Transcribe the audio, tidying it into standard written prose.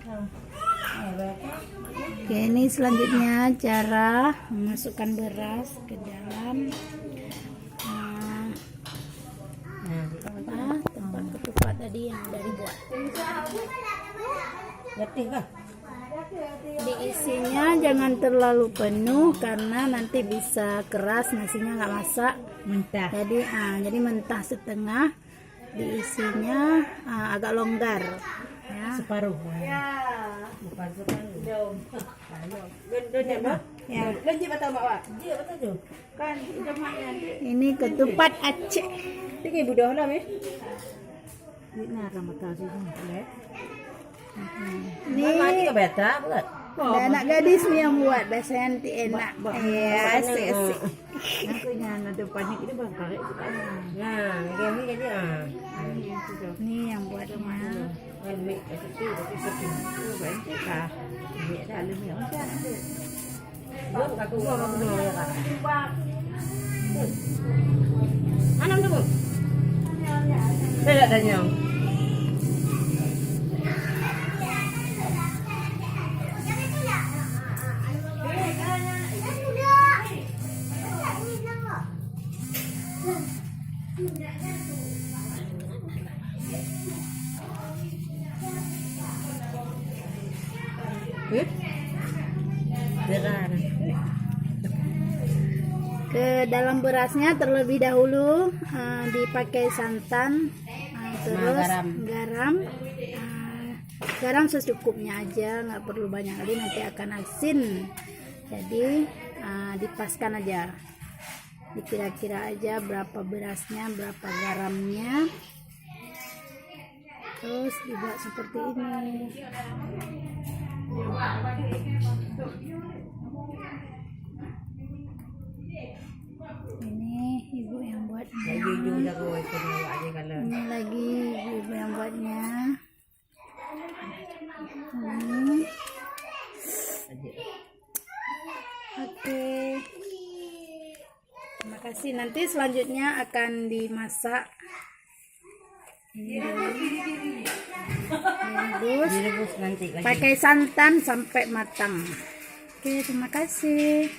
Oke, ini selanjutnya cara memasukkan beras ke dalam tempat ketupat tadi yang udah dibuat. Diisinya jangan terlalu penuh karena nanti bisa keras, nasinya nggak masak mentah. Jadi mentah setengah, diisinya agak longgar ya. Separuh. Ya. Bukan separuh. Ya. Ini ketupat Aceh. Ini ibu dah lah, Ini ramadhan sih, Ini ke beta, bukan? ada anak gadis nih yang buat, biasanya nanti enak. Ya, asik. Aku nyana depannya ini bakal nah, ini jadi Ini yang buat rumah. kan mie itu tapi banyak kah? Mie ada aluminium kan ada. Belum aku mau ya kan. Anam dulu. Tidak ada nyong. Ke dalam berasnya terlebih dahulu dipakai santan, terus garam secukupnya aja, nggak perlu banyak kali, nanti akan asin. Jadi dipaskan aja, dikira-kira aja berapa berasnya, berapa garamnya, terus dibuat seperti ini. Ini ibu yang buatnya. Ini lagi ibu yang buatnya. Oke. Terima kasih. Nanti selanjutnya akan dimasak. Direbus nanti pakai santan sampai matang. Oke, terima kasih.